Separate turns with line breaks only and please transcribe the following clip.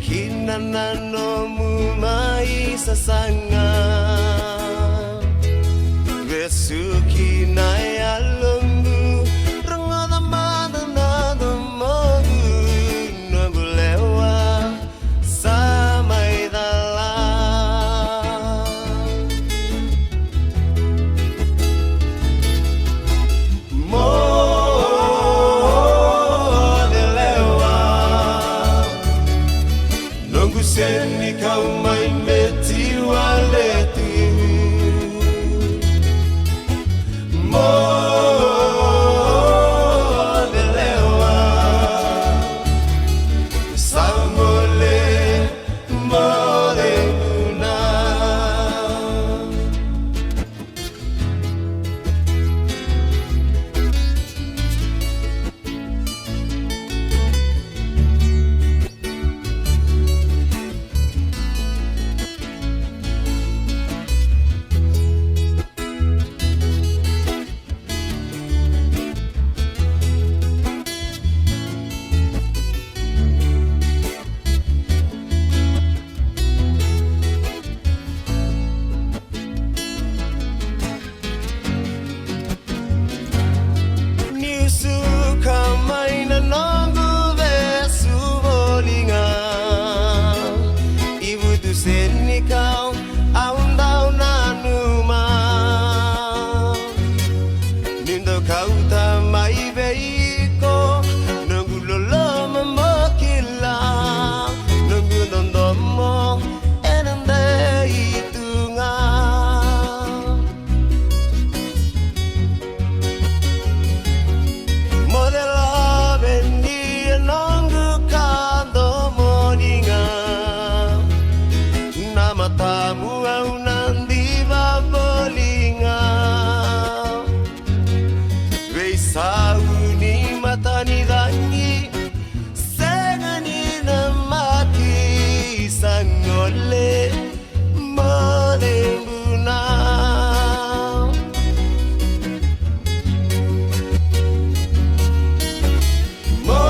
Kinanano mumai sasanga Besuki nai alungu Rangada mana nada mogu Nagulewa samai dala Seni kau mai meti wale tu mo de lewa samole mo de una Senikau aundau nanuma Nindo kau tamai beiko Nunggu lolo memokila Nunggu nondomo enende itunga Modela bendi nonggu kando moninga Matamu au nandi babolinga Beisauni matani dangi Segani na maki sangole Modembuna
Mo